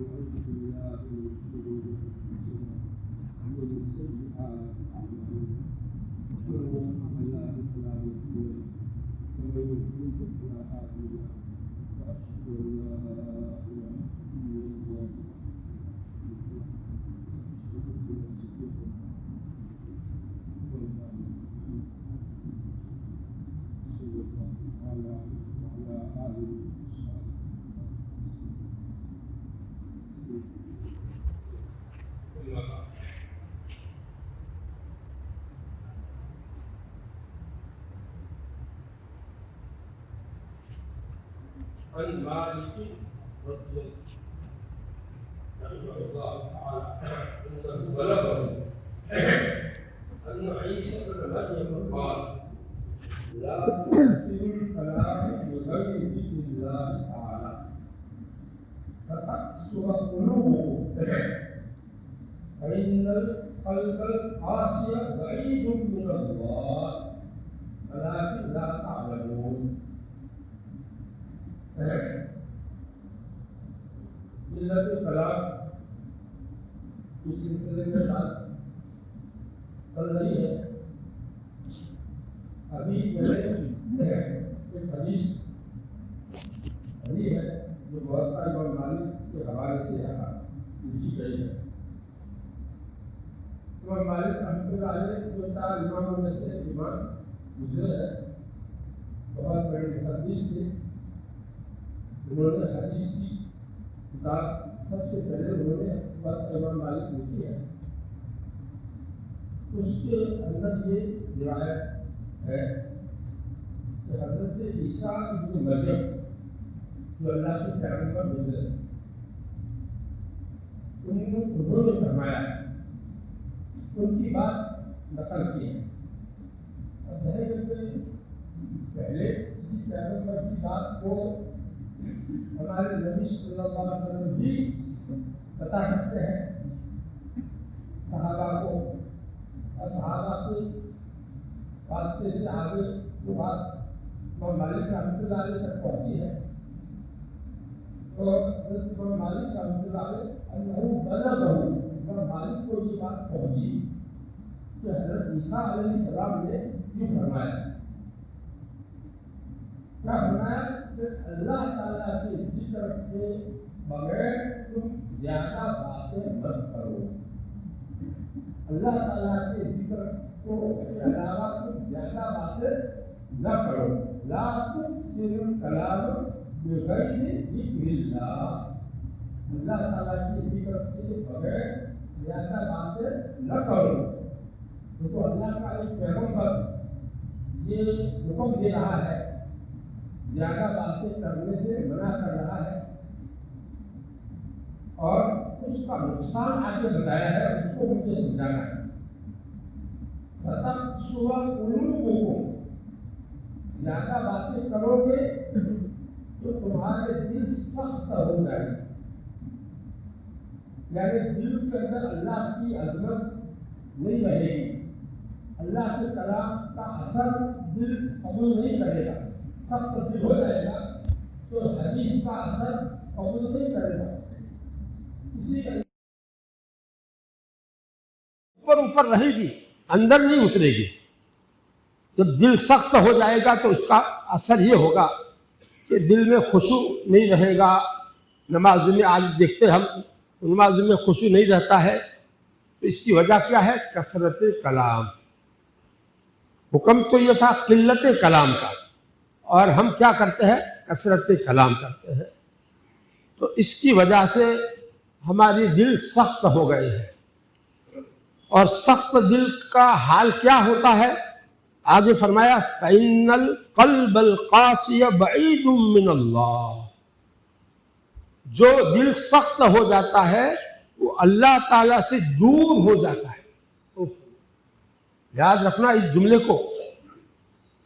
ونعوذ بالله من شرور انفسنا ومن سيئات اعمالنا من يهده الله فلا مضل له ومن يضلل فلا هادي له واشهد ان لا اله الا الله عن مالك رضي الله تعالى انه بلغه ان عيسى بن مريم قال لا تؤثر الكلام بغير ذكر الله تعالى فتقسو قلوبكم فان القلب القاسي بعيد من الله ولكن لا تعلمون. ملت کلام اس سلسلے کے ساتھ چل رہی ہے. ابھی میں نے ایک حدیث پڑھی ہے جو موطا امام مالک کے حوالے سے لکھی گئی ہے. امام مالک رحمۃ اللہ علیہ جو چار اماموں میں سے امام گزرے ہیں، بہت بڑے محدث تھے. انہوں نے حدیث کی کتاب سب سے پہلے انہوں نے موطا امام مالک لکھی ہے. اس کے اندر یہ روایت ہے کہ حضرت عیسیٰ ابن مریم جو اللہ کے پیغمبر گزرے انہوں نے فرمایا، ان کی بات نقل کی ہے. اب ظاہر ہے کہ پہلے کسی پیغمبر کی بات کو ہمارے نبی صلی اللہ علیہ وسلم بھی بتا سکتے ہیں صحابہ کو، اور صحابہ کے واسطے سے آگے وہ بات امام مالک رحمۃ اللہ علیہ تک پہنچی ہے. اور حضرت امام مالک رحمۃ اللہ علیہ انہو بلغہ، امام مالک کو یہ بات پہنچی کہ حضرت عیسیٰ علیہ السلام نے یوں فرمایا. کیا فرمایا کہ اللہ تعالیٰ کے ذکر کے بغیر تم زیادہ باتیں مت کرو. اللہ تعالیٰ کے ذکر کے علاوہ تم زیادہ باتیں نہ کرو. لا تکثروا الکلام بغیر ذکر اللہ، اللہ تعالیٰ کے ذکر کے بغیر زیادہ باتیں نہ کرو. دیکھو اللہ کا ایک پیغمبر یہ حکم دے رہا ہے، زیادہ باتیں کرنے سے منع کر رہا ہے، اور اس کا نقصان آگے بتایا ہے، اس کو مجھے سمجھانا ہے. ستقسو قلوبکم، زیادہ باتیں کرو گے تو تمہارے دل سخت ہو جائے گا. یعنی دل کے اندر اللہ کی عظمت نہیں رہے گی، اللہ کے کلام کا اثر دل قبول نہیں کرے گا، سخت دل ہو جائے گا تو حدیث کا اثر قبول نہیں کرے گا. اسی اوپر رہے گی، اندر نہیں اترے گی. جب دل سخت ہو جائے گا تو اس کا اثر یہ ہوگا کہ دل میں خشوع نہیں رہے گا. نماز میں آج دیکھتے ہم نماز میں خشوع نہیں رہتا ہے، تو اس کی وجہ کیا ہے؟ کثرت کلام. حکم تو یہ تھا قلت کلام کا، اور ہم کیا کرتے ہیں؟ کثرت کلام کرتے ہیں. تو اس کی وجہ سے ہماری دل سخت ہو گئے ہیں. اور سخت دل کا حال کیا ہوتا ہے؟ آگے فرمایا فَإِنَّ الْقَلْبَ الْقَاسِيَ بَعِيدٌ مِّنَ اللَّهِ. جو دل سخت ہو جاتا ہے وہ اللہ تعالیٰ سے دور ہو جاتا ہے. یاد رکھنا اس جملے کو،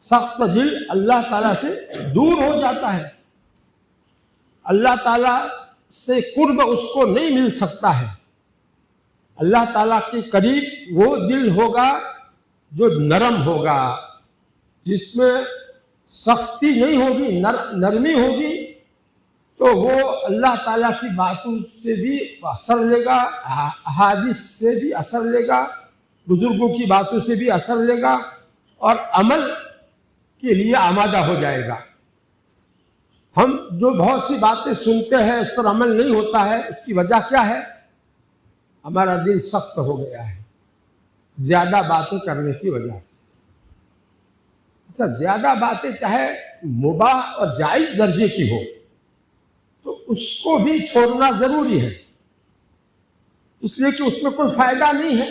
سخت دل اللہ تعالیٰ سے دور ہو جاتا ہے. اللہ تعالیٰ سے قرب اس کو نہیں مل سکتا ہے. اللہ تعالیٰ کے قریب وہ دل ہوگا جو نرم ہوگا، جس میں سختی نہیں ہوگی، نرمی ہوگی، تو وہ اللہ تعالیٰ کی باتوں سے بھی اثر لے گا، احادیث سے بھی اثر لے گا، بزرگوں کی باتوں سے بھی اثر لے گا، اور عمل کے لیے آمادہ ہو جائے گا۔ ہم جو بہت سی باتیں سنتے ہیں اس پر عمل نہیں ہوتا ہے، اس کی وجہ کیا ہے؟ ہمارا دل سخت ہو گیا ہے زیادہ باتیں کرنے کی وجہ سے۔ اچھا، زیادہ باتیں چاہے مباح اور جائز درجے کی ہو تو اس کو بھی چھوڑنا ضروری ہے، اس لیے کہ اس میں کوئی فائدہ نہیں ہے۔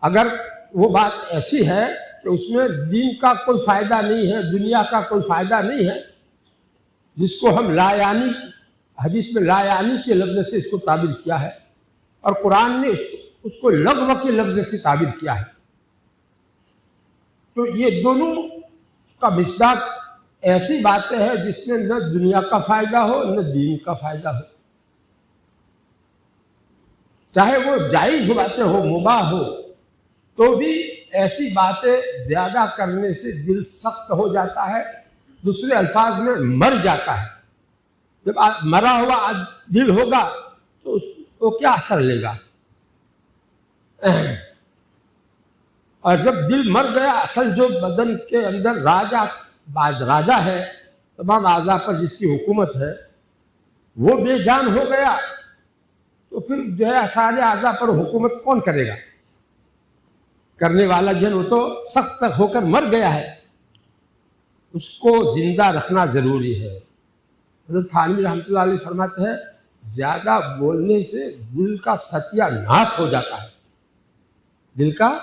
اگر وہ بات ایسی ہے کہ اس میں دین کا کوئی فائدہ نہیں ہے، دنیا کا کوئی فائدہ نہیں ہے، جس کو ہم لا یعنی، حدیث میں لا یعنی کے لفظ سے اس کو تعبیر کیا ہے، اور قرآن نے اس کو لغو کے لفظ سے تعبیر کیا ہے، تو یہ دونوں کا مصداق ایسی باتیں ہیں جس میں نہ دنیا کا فائدہ ہو نہ دین کا فائدہ ہو، چاہے وہ جائز باتیں ہو، مباح ہو، تو بھی ایسی باتیں زیادہ کرنے سے دل سخت ہو جاتا ہے، دوسرے الفاظ میں مر جاتا ہے۔ جب مرا ہوا دل ہوگا تو اس کو کیا اثر لے گا؟ اور جب دل مر گیا، اصل جو بدن کے اندر راجہ ہے، تمام اعضاء پر جس کی حکومت ہے، وہ بے جان ہو گیا تو پھر جو ہے سارے اعضاء پر حکومت کون کرے گا؟ کرنے والا جن وہ تو سخت ہو کر مر گیا ہے، اس کو زندہ رکھنا ضروری ہے۔ حضرت تھانوی رحمۃ اللہ علیہ فرماتے ہیں زیادہ بولنے سے دل کا ستیہ ناش ہو جاتا ہے، دل کا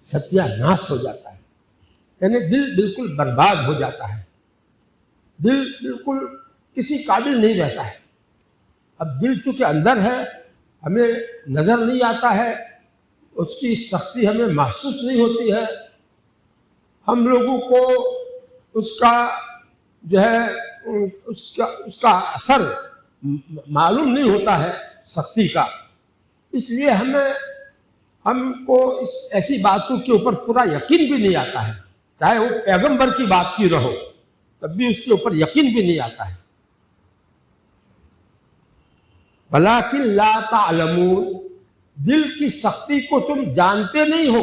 ستیہ ناش ہو جاتا ہے، یعنی دل بالکل برباد ہو جاتا ہے، دل بالکل کسی قابل نہیں رہتا ہے۔ اب دل چونکہ اندر ہے، ہمیں نظر نہیں آتا ہے، اس کی سختی ہمیں محسوس نہیں ہوتی ہے، ہم لوگوں کو اس کا جو ہے اس کا اثر معلوم نہیں ہوتا ہے سختی کا، اس لیے ہم کو اس ایسی باتوں کے اوپر پورا یقین بھی نہیں آتا ہے، چاہے وہ پیغمبر کی بات کی رہو تب بھی اس کے اوپر یقین بھی نہیں آتا ہے۔ وَلَٰكِن لَا تَعْلَمُونَ، دل کی سختی کو تم جانتے نہیں ہو،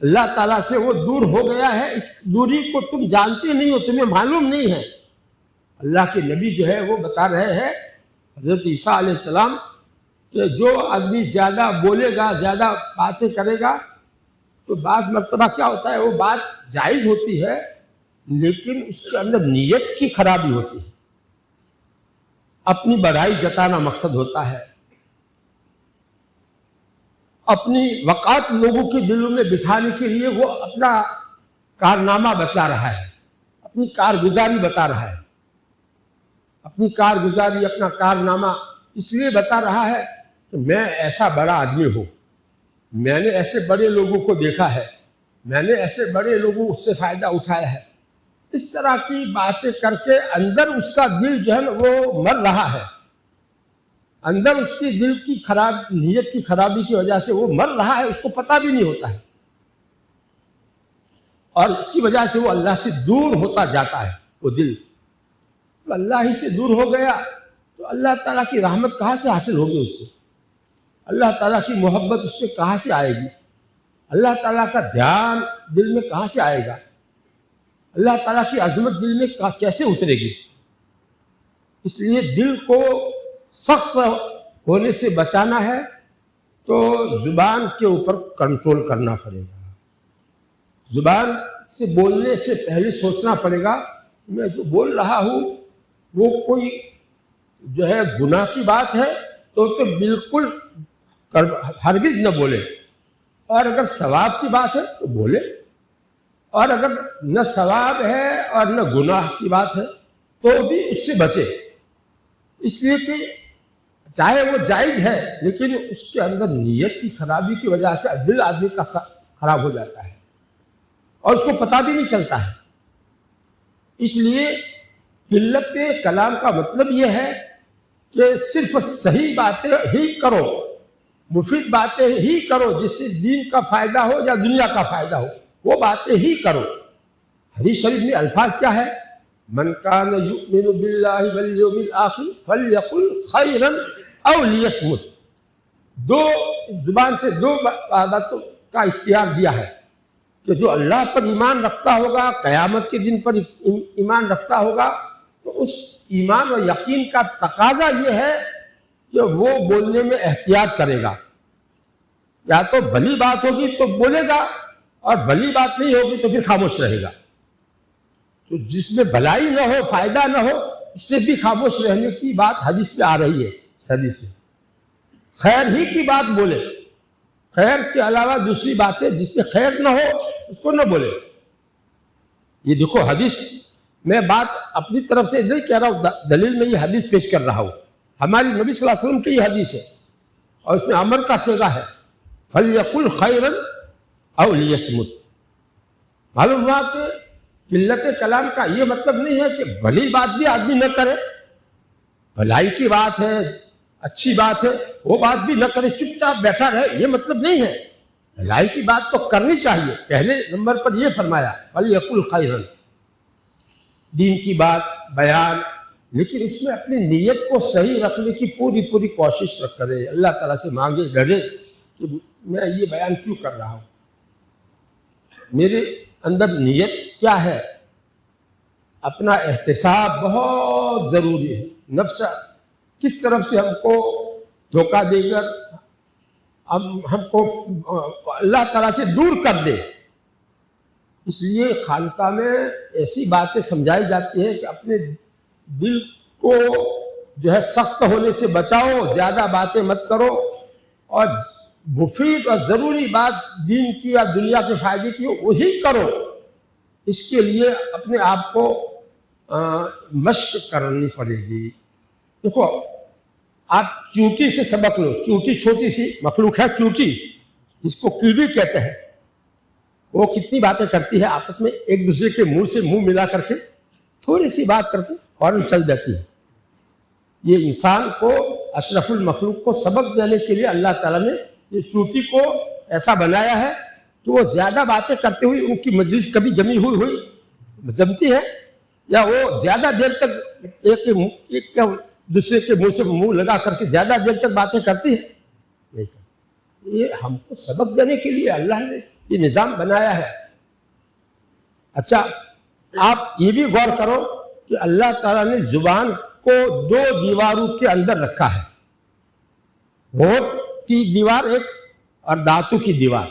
اللہ تعالیٰ سے وہ دور ہو گیا ہے، اس دوری کو تم جانتے نہیں ہو، تمہیں معلوم نہیں ہے۔ اللہ کے نبی جو ہے وہ بتا رہے ہیں حضرت عیسیٰ علیہ السلام کہ جو آدمی زیادہ بولے گا، زیادہ باتیں کرے گا تو بعض مرتبہ کیا ہوتا ہے، وہ بات جائز ہوتی ہے لیکن اس کے اندر نیت کی خرابی ہوتی ہے، اپنی بڑائی جتانا مقصد ہوتا ہے، اپنی وقات لوگوں کے دلوں میں بٹھانے کے لیے وہ اپنا کارنامہ بتا رہا ہے، اپنی کارگزاری بتا رہا ہے، اپنی کارگزاری، اپنا کارنامہ اس لیے بتا رہا ہے کہ میں ایسا بڑا آدمی ہوں، میں نے ایسے بڑے لوگوں کو دیکھا ہے، میں نے ایسے بڑے لوگوں سے فائدہ اٹھایا ہے، اس طرح کی باتیں کر کے اندر اس کا دل جو ہے وہ مر رہا ہے، اندر اس کی دل کی نیت کی خرابی کی وجہ سے وہ مر رہا ہے، اس کو پتہ بھی نہیں ہوتا ہے، اور اس کی وجہ سے وہ اللہ سے دور ہوتا جاتا ہے۔ وہ دل تو اللہ ہی سے دور ہو گیا تو اللہ تعالیٰ کی رحمت کہاں سے حاصل ہوگی اس کو؟ اللہ تعالیٰ کی محبت اس پہ کہاں سے آئے گی؟ اللہ تعالیٰ کا دھیان دل میں کہاں سے آئے گا؟ اللہ تعالیٰ کی عظمت دل میں کیسے اترے گی؟ اس لیے دل کو سخت ہونے سے بچانا ہے تو زبان کے اوپر کنٹرول کرنا پڑے گا، زبان سے بولنے سے پہلے سوچنا پڑے گا میں جو بول رہا ہوں وہ کوئی جو ہے گناہ کی بات ہے تو بالکل ہرگز نہ بولے، اور اگر ثواب کی بات ہے تو بولے، اور اگر نہ ثواب ہے اور نہ گناہ کی بات ہے تو بھی اس سے بچے، اس لیے کہ چاہے وہ جائز ہے لیکن اس کے اندر نیت کی خرابی کی وجہ سے دل آدمی کا خراب ہو جاتا ہے اور اس کو پتہ بھی نہیں چلتا ہے۔ اس لیے قلت کلام کا مطلب یہ ہے کہ صرف صحیح باتیں ہی کرو، مفید باتیں ہی کرو، جس سے دین کا فائدہ ہو یا دنیا کا فائدہ ہو، وہ باتیں ہی کرو۔ حدیث شریف میں الفاظ کیا ہے؟ من کان یؤمن باللہ والیوم الآخر فلیقل خیرا او لیصمت. دو زبان سے دو باتوں کا اختیار دیا ہے کہ جو اللہ پر ایمان رکھتا ہوگا، قیامت کے دن پر ایمان رکھتا ہوگا، تو اس ایمان و یقین کا تقاضا یہ ہے کہ وہ بولنے میں احتیاط کرے گا. یا تو بھلی بات ہوگی تو بولے گا، اور بھلی بات نہیں ہوگی تو پھر خاموش رہے گا. تو جس میں بھلائی نہ ہو، فائدہ نہ ہو، اس سے بھی خاموش رہنے کی بات حدیث میں آ رہی ہے. اس حدیث میں خیر ہی کی بات بولے، خیر کے علاوہ دوسری باتیں جس میں خیر نہ ہو اس کو نہ بولے. یہ دیکھو حدیث میں بات اپنی طرف سے نہیں کہہ رہا ہوں، دلیل میں یہ حدیث پیش کر رہا ہوں. ہماری نبی صلی اللہ علیہ وسلم کی یہ حدیث ہے، اور اس میں امر کا صیغہ ہے فَلْيَقُلْ خَيْرًا أَوْ لِيَصْمُتْ. معلوم ہوا کہ قلت کلام کا یہ مطلب نہیں ہے کہ بھلی بات بھی آدمی نہ کرے، بھلائی کی بات ہے، اچھی بات ہے، وہ بات بھی نہ کرے، چپ چاپ بیٹھا رہے، یہ مطلب نہیں ہے. بھلائی کی بات تو کرنی چاہیے. پہلے نمبر پر یہ فرمایا فَلْيَقُلْ خَيْرًا، دین کی بات بیان، لیکن اس میں اپنی نیت کو صحیح رکھنے کی پوری کوشش کرے. اللہ تعالیٰ سے مانگے، ڈرے کہ میں یہ بیان کیوں کر رہا ہوں، میرے اندر نیت کیا ہے. اپنا احتساب بہت ضروری ہے. نفس کس طرف سے ہم کو دھوکہ دے کر ہم کو اللہ تعالیٰ سے دور کر دے. اس لیے خانقاہ میں ایسی باتیں سمجھائی جاتی ہیں کہ اپنے دل کو جو ہے سخت ہونے سے بچاؤ، زیادہ باتیں مت کرو، اور مفید اور ضروری بات دین کی یا دنیا کے فائدے کی وہی کرو. اس کے لیے اپنے آپ کو مشق کرنی پڑے گی. دیکھو آپ چونٹی سے سبق لو. چونٹی چھوٹی سی مخلوق ہے، چونٹی جس کو کیڑی کہتے ہیں. وہ کتنی باتیں کرتی ہے آپس میں، ایک دوسرے کے منہ سے منہ ملا کر کے تھوڑی سی بات کر کے فوراً چل جاتی ہے. یہ انسان کو، اشرف المخلوق کو سبق دینے کے لیے اللہ تعالیٰ نے یہ چونٹی کو ایسا بنایا ہے کہ وہ زیادہ باتیں کرتے ہوئے ان کی مجلس کبھی جمتی ہے، یا وہ زیادہ دیر تک ایک دوسرے کے منہ سے منہ لگا کر کے زیادہ دیر تک باتیں کرتی ہے نہیں کرتی. یہ ہم کو سبق دینے کے لیے اللہ نے یہ نظام بنایا ہے. اچھا آپ یہ بھی غور کرو کہ اللہ تعالیٰ نے زبان کو دو دیواروں کے اندر رکھا ہے. ہونٹ کی دیوار ایک اور دانتوں کی دیوار.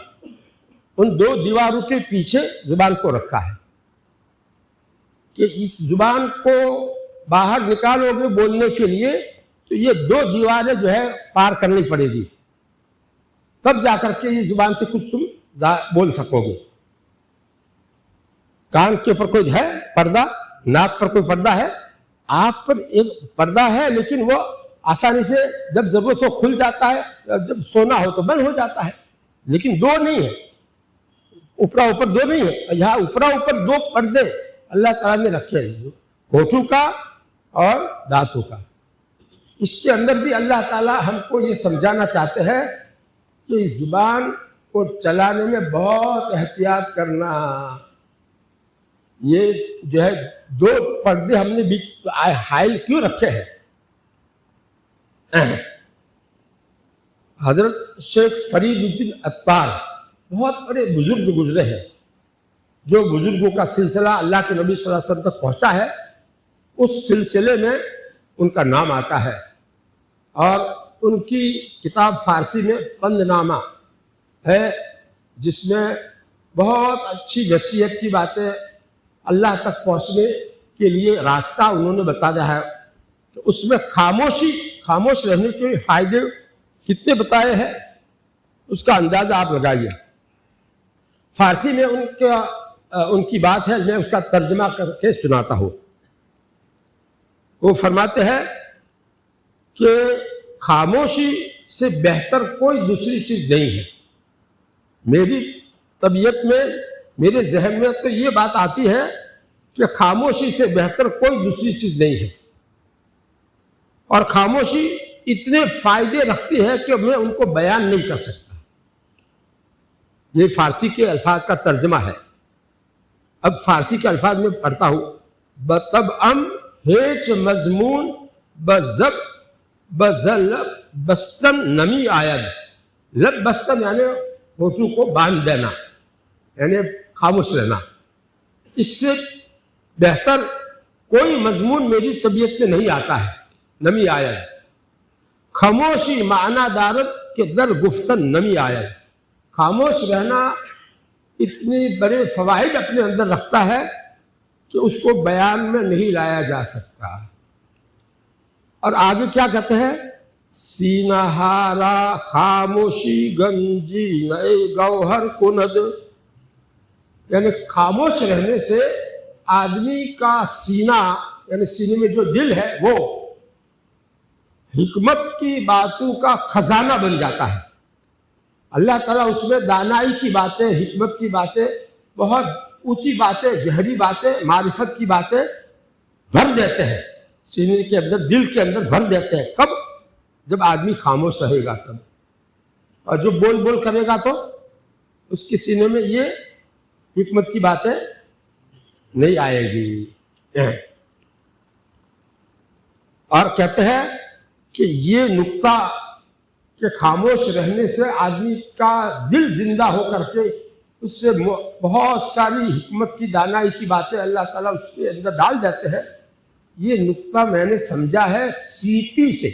ان دو دیواروں کے پیچھے زبان کو رکھا ہے کہ اس زبان کو باہر نکالو گے بولنے کے لیے تو یہ دو دیواریں جو ہے پار کرنی پڑے گی، تب جا کر کے اس زبان سے کچھ تم بول سکو گے. کان کے اوپر کوئی ہے پردہ، ناک پر کوئی پردہ ہے، آنکھ پر ایک پردہ ہے، لیکن وہ آسانی سے جب ضرورت ہو کھل جاتا ہے، جب سونا ہو تو بند ہو جاتا ہے. لیکن دو نہیں ہے، اوپرا اوپر دو نہیں ہے. یہاں اوپرا اوپر دو پردے اللہ تعالیٰ نے رکھے ہیں، ہونٹوں کا اور دانتوں کا. اس کے اندر بھی اللہ تعالیٰ ہم کو یہ سمجھانا چاہتے ہیں کہ اس زبان کو چلانے میں بہت احتیاط کرنا. یہ جو ہے دو پردے ہم نے بیچ حائل کیوں رکھے ہیں؟ حضرت شیخ فرید الدین عطار بہت بڑے بزرگ گزرے ہیں، جو بزرگوں کا سلسلہ اللہ کے نبی صلی اللہ علیہ وسلم تک پہنچا ہے، اس سلسلے میں ان کا نام آتا ہے. اور ان کی کتاب فارسی میں پند نامہ ہے، جس میں بہت اچھی نصیحت کی باتیں، اللہ تک پہنچنے کے لیے راستہ انہوں نے بتا دیا ہے. تو اس میں خاموش رہنے کے فائدے کتنے بتائے ہیں، اس کا اندازہ آپ لگائیے. فارسی میں ان کی بات ہے، میں اس کا ترجمہ کر کے سناتا ہوں. وہ فرماتے ہیں کہ خاموشی سے بہتر کوئی دوسری چیز نہیں ہے. میری طبیعت میں، میرے ذہن میں تو یہ بات آتی ہے کہ خاموشی سے بہتر کوئی دوسری چیز نہیں ہے، اور خاموشی اتنے فائدے رکھتی ہے کہ میں ان کو بیان نہیں کر سکتا. یہ فارسی کے الفاظ کا ترجمہ ہے. اب فارسی کے الفاظ میں پڑھتا ہوں. بطبعم ہیچ مضمون بزب بزل بستن نمی آید. لب بستن یعنی ہوٹوں کو باندھ دینا، یعنی خاموش رہنا. اس سے بہتر کوئی مضمون میری طبیعت میں نہیں آتا ہے. نمی آید خاموشی معنی دارت کہ در گفتن نمی آید. خاموش رہنا اتنے بڑے فوائد اپنے اندر رکھتا ہے کہ اس کو بیان میں نہیں لایا جا سکتا. اور آگے کیا کہتے ہیں؟ سینہ ہارا خاموشی گنجی نئے گوہر کند. یعنی خاموش رہنے سے آدمی کا سینہ، یعنی سینے میں جو دل ہے، وہ حکمت کی باتوں کا خزانہ بن جاتا ہے. اللہ تعالیٰ اس میں دانائی کی باتیں، حکمت کی باتیں، بہت اونچی باتیں، گہری باتیں، معرفت کی باتیں بھر دیتے ہیں سینے کے اندر، دل کے اندر بھر دیتے ہیں. کب؟ جب آدمی خاموش رہے گا تب. اور جو بول بول کرے گا تو اس کے سینے میں یہ حکمت کی باتیں نہیں آئے گی. اور کہتے ہیں کہ یہ نقطہ کہ خاموش رہنے سے آدمی کا دل زندہ ہو کر کے اس سے بہت ساری حکمت کی، دانائی کی باتیں اللہ تعالیٰ اس کے اندر ڈال دیتے ہیں. یہ نقطہ میں نے سمجھا ہے سی پی سے.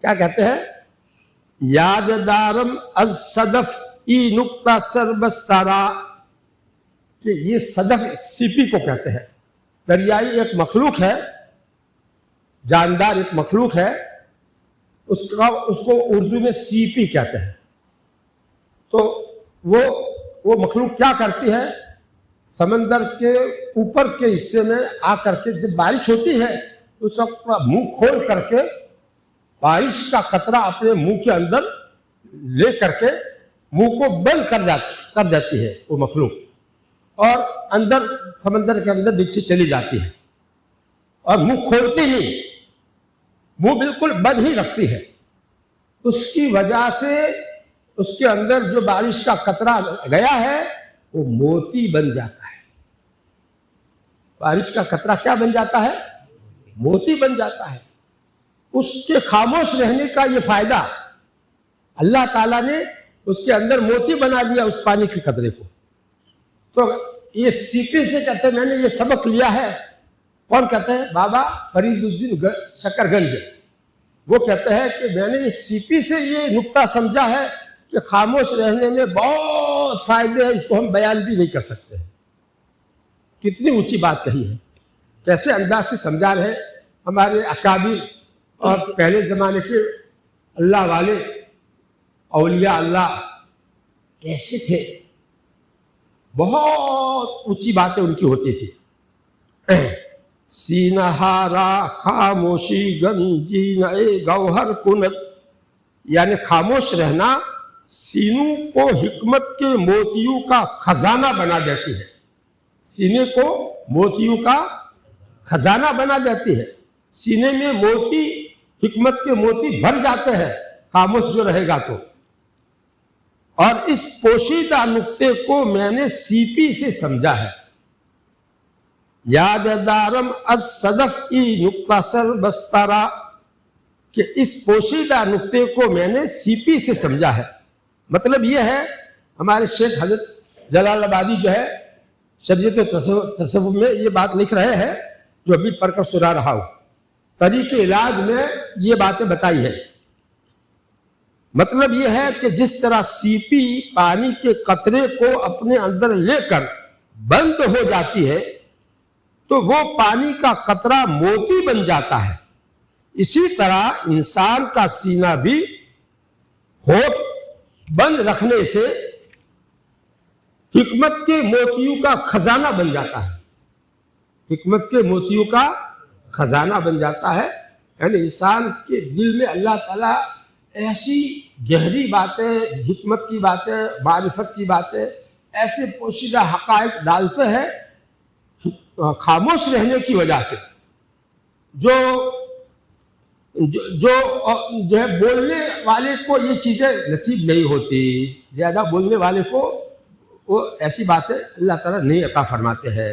کیا کہتے ہیں؟ یاد دارم از صدف ای نقطہ سربستارا. کہ یہ صدف سی پی کو کہتے ہیں. دریائی ایک مخلوق ہے، جاندار ایک مخلوق ہے، اس کو اردو میں سی پی کہتے ہیں. تو وہ مخلوق کیا کرتی ہے؟ سمندر کے اوپر کے حصے میں آ کر کے جب بارش ہوتی ہے اس وقت منہ کھول کر کے بارش کا قطرہ اپنے منہ کے اندر لے کر کے منہ کو بند کر دیتی ہے وہ مخلوق، اور اندر سمندر کے اندر نیچے چلی جاتی ہے اور منہ کھولتی نہیں، منہ بالکل بند ہی رکھتی ہے. اس کی وجہ سے اس کے اندر جو بارش کا قطرہ گیا ہے وہ موتی بن جاتا ہے. بارش کا قطرہ کیا بن جاتا ہے؟ موتی بن جاتا ہے. اس کے خاموش رہنے کا یہ فائدہ اللہ تعالیٰ نے اس کے اندر موتی بنا دیا اس پانی کے قطرے کو. تو یہ سی پی سے کہتے ہیں میں نے یہ سبق لیا ہے. کون کہتے ہیں؟ بابا فرید الدین شکر گنج. وہ کہتے ہیں کہ میں نے سی پی سے یہ نقطہ سمجھا ہے کہ خاموش رہنے میں بہت فائدے ہیں، اس کو ہم بیان بھی نہیں کر سکتے. کتنی اونچی بات کہی ہے، کیسے انداز سے سمجھا رہے. ہمارے اکابر اور پہلے زمانے کے اللہ والے اولیاء اللہ کیسے تھے، بہت اونچی باتیں ان کی ہوتی تھی. سینہ ہارا خاموشی گنجی نئے گوہر کنت. یعنی خاموش رہنا سینوں کو حکمت کے موتیوں کا خزانہ بنا دیتی ہے. سینے کو موتیوں کا خزانہ بنا دیتی ہے. سینے میں موتی، حکمت کے موتی بھر جاتے ہیں خاموش جو رہے گا تو. اور اس پوشیدہ نقطے کو میں نے سی پی سے سمجھا ہے. یاد دارم از صدف ای نقطہ سر بستارا. کہ اس پوشیدہ نقطے کو میں نے سی پی سے سمجھا ہے. مطلب یہ ہے، ہمارے شیخ حضرت جلال آبادی جو ہے شریعت تصوف میں یہ بات لکھ رہے ہیں جو ابھی پڑھ کر سنا رہا ہوں. طریق علاج میں یہ باتیں بتائی ہے. مطلب یہ ہے کہ جس طرح سی پی پانی کے قطرے کو اپنے اندر لے کر بند ہو جاتی ہے تو وہ پانی کا قطرہ موتی بن جاتا ہے، اسی طرح انسان کا سینہ بھی ہوٹ بند رکھنے سے حکمت کے موتیوں کا خزانہ بن جاتا ہے. حکمت کے موتیوں کا خزانہ بن جاتا ہے. یعنی انسان کے دل میں اللہ تعالیٰ ایسی گہری باتیں، حکمت کی باتیں، معرفت کی باتیں، ایسے پوشیدہ حقائق ڈالتے ہیں خاموش رہنے کی وجہ سے. جو ہے بولنے والے کو یہ چیزیں نصیب نہیں ہوتی. زیادہ بولنے والے کو وہ ایسی باتیں اللہ تعالیٰ نہیں عطا فرماتے ہیں.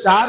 4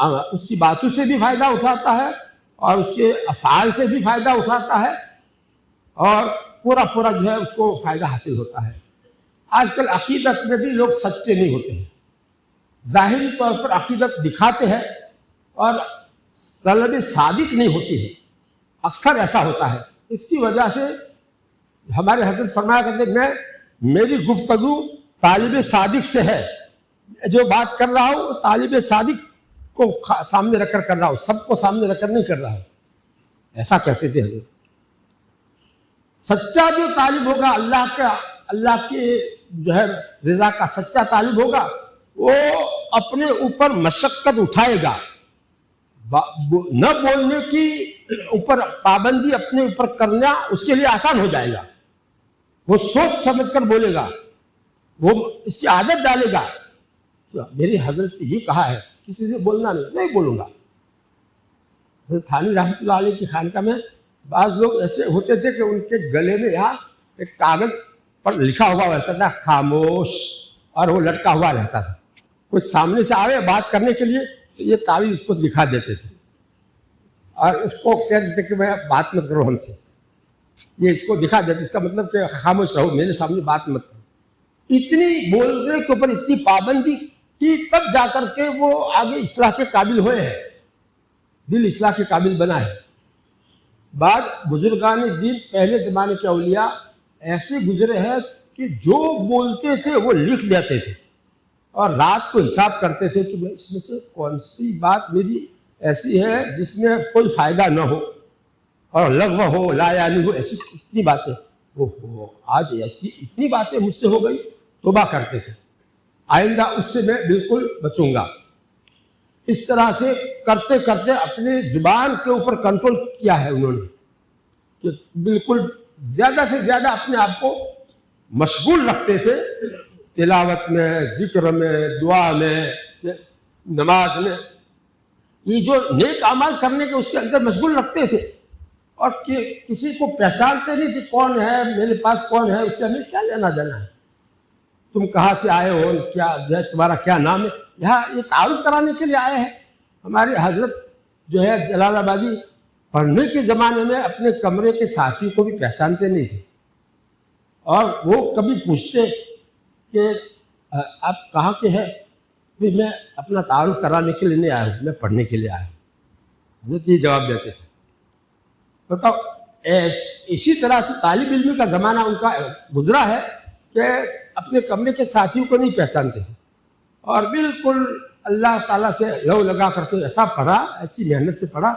اس کی باتوں سے بھی فائدہ اٹھاتا ہے اور اس کے افعال سے بھی فائدہ اٹھاتا ہے اور پورا جو ہے اس کو فائدہ حاصل ہوتا ہے۔ آج کل عقیدت میں بھی لوگ سچے نہیں ہوتے ہیں، ظاہری طور پر عقیدت دکھاتے ہیں اور طلب صادق نہیں ہوتی ہے، اکثر ایسا ہوتا ہے۔ اس کی وجہ سے ہمارے حضرت فرمایا کرتے میں میری گفتگو طالب صادق سے ہے، جو بات کر رہا ہوں وہ طالب صادق کو سامنے رکھ کر رہا ہوں، سب کو سامنے رکھ کر نہیں کر رہا ہوں، ایسا کہتے تھے حضرت۔ سچا جو طالب ہوگا اللہ کے جو ہے رضا کا سچا طالب ہوگا، وہ اپنے اوپر مشقت اٹھائے گا، نہ بولنے کی اوپر پابندی اپنے اوپر کرنا اس کے لیے آسان ہو جائے گا، وہ سوچ سمجھ کر بولے گا، وہ اس کی عادت ڈالے گا۔ میری حضرت یہ کہا ہے کسی سے بولنا نہیں بولوں گا۔ حضرت تھانوی رحمۃ اللہ علیہ کی خانقاہ میں بعض لوگ ایسے ہوتے تھے کہ ان کے گلے میں یہاں ایک کاغذ پر لکھا ہوا رہتا تھا خاموش، اور وہ لٹکا ہوا رہتا تھا، کوئی سامنے سے آئے بات کرنے کے لیے تو یہ تعویذ اس کو دکھا دیتے تھے اور اس کو کہہ دیتے کہ میں بات مت کرو ہم سے، یہ اس کو دکھا دیتے، اس کا مطلب کہ خاموش رہو، میرے سامنے بات مت کرو۔ اتنی بولنے کے اوپر اتنی پابندی کی، تب جا کر کے وہ آگے اصلاح کے قابل ہوئے ہیں، دل اصلاح کے قابل بنا ہے۔ بعض بزرگان دین پہلے زمانے کے اولیاء ایسے گزرے ہیں کہ جو بولتے تھے وہ لکھ دیتے تھے اور رات کو حساب کرتے تھے کہ میں اس میں سے کون سی بات میری ایسی ہے جس میں کوئی فائدہ نہ ہو اور لغو ہو، لا یعنی ہو، ایسی اتنی باتیں، وہ آج اتنی باتیں مجھ سے ہو گئی، توبہ کرتے تھے، آئندہ اس سے میں بالکل بچوں گا۔ اس طرح سے کرتے کرتے اپنے زبان کے اوپر کنٹرول کیا ہے انہوں نے، کہ بالکل زیادہ سے زیادہ اپنے آپ کو مشغول رکھتے تھے تلاوت میں، ذکر میں، دعا میں، نماز میں، یہ جو نیک اعمال کرنے کے اس کے اندر مشغول رکھتے تھے، اور کسی کو پہچانتے نہیں تھے کون ہے میرے پاس، کون ہے، اس سے ہمیں کیا لینا دینا ہے، تم کہاں سے آئے ہو، کیا تمہارا کیا نام ہے، یہاں یہ تعارف کرانے کے لیے آئے ہیں۔ ہمارے حضرت جو ہے جلال آبادی پڑھنے کے زمانے میں اپنے کمرے کے ساتھیوں کو بھی پہچانتے نہیں تھے، اور وہ کبھی پوچھتے کہ آپ کہاں کے ہیں، پھر میں اپنا تعارف کرانے کے لیے نہیں آیا ہوں، میں پڑھنے کے لیے آیا ہوں، حضرت یہ جواب دیتے تھے۔ بتاؤ، اسی طرح سے طالب علمی کا زمانہ ان کا گزرا ہے کہ اپنے کمرے کے ساتھیوں کو نہیں پہچانتے تھے، اور بالکل اللہ تعالیٰ سے لو لگا کر کے ایسا پڑھا، ایسی محنت سے پڑھا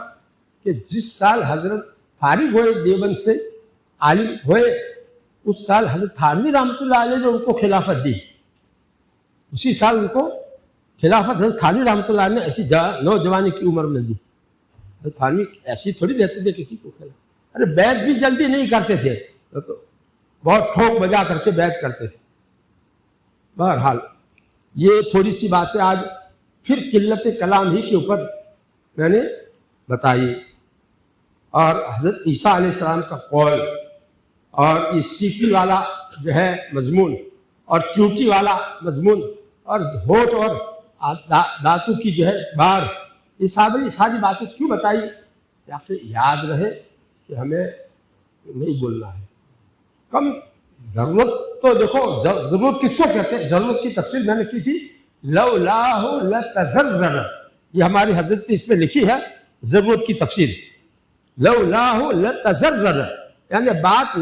کہ جس سال حضرت فارغ ہوئے دیوبند سے، عالم ہوئے، اس سال حضرت تھانوی رحمۃ اللہ علیہ نے ان کو خلافت دی، اسی سال ان کو خلافت حضرت تھانوی رحمۃ اللہ علیہ نے ایسی نوجوانی کی عمر میں دی۔ حضرت تھانوی ایسی تھوڑی دیتے تھے کسی کو خلافت، ارے بیعت بھی جلدی نہیں کرتے تھے، تو بہت ٹھوک بجا کر کے بیعت کرتے تھے۔ بہرحال یہ تھوڑی سی باتیں آج پھر قلت کلام ہی کے اوپر میں نے بتائی، اور حضرت عیسیٰ علیہ السلام کا قول، اور یہ سیپی والا جو ہے مضمون، اور چونٹی والا مضمون، اور ہوٹ اور دانتوں کی جو ہے بار، یہ ساری باتیں کیوں بتائی، تاکہ یاد رہے کہ ہمیں نہیں بولنا ہے کم۔ ضرورت تو دیکھو، ضرورت کس کو کہتے ہیں، ضرورت کی تفصیل میں نے کی تھی، لولاہ لتضرر، یہ ہماری حضرت نے اس میں لکھی ہے ضرورت کی تفصیل، لولاہ لتضرر، یعنی بات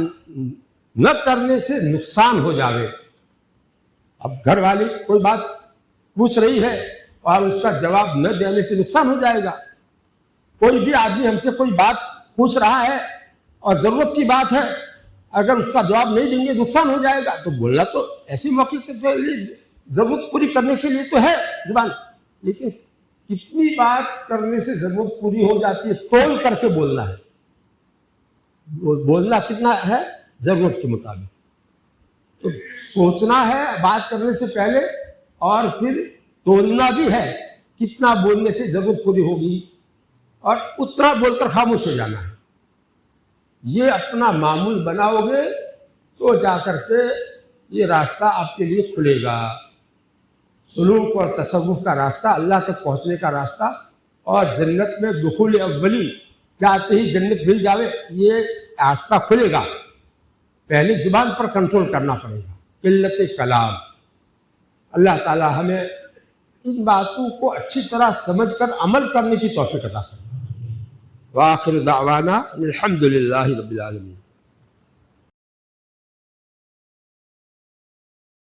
نہ کرنے سے نقصان ہو جاوے۔ اب گھر والی کوئی بات پوچھ رہی ہے اور اس کا جواب نہ دینے سے نقصان ہو جائے گا، کوئی بھی آدمی ہم سے کوئی بات پوچھ رہا ہے اور ضرورت کی بات ہے، اگر اس کا جواب نہیں دیں گے نقصان ہو جائے گا، تو بولنا تو ایسی موقع کے ضرورت پوری کرنے کے لیے تو ہے زبان، لیکن کتنی بات کرنے سے ضرورت پوری ہو جاتی ہے، تول کر کے بولنا ہے، بولنا کتنا ہے ضرورت کے مطابق، تو سوچنا ہے بات کرنے سے پہلے، اور پھر تولنا بھی ہے کتنا بولنے سے ضرورت پوری ہوگی، اور اتنا بول کر خاموش ہو جانا ہے۔ یہ اپنا معمول بناؤ گے تو جا کر کے یہ راستہ آپ کے لیے کھلے گا، سلوک اور تصوف کا راستہ، اللہ تک پہنچنے کا راستہ اور جنت میں دخول اولی چاہتے ہی جنت مل جاوے یہ راستہ کھلے گا، پہلے زبان پر کنٹرول کرنا پڑے گا، قلت کلام۔ اللہ تعالی ہمیں ان باتوں کو اچھی طرح سمجھ کر عمل کرنے کی توفیق عطا فرمائے۔ وآخر دعوانا الحمد للہ رب العالمین۔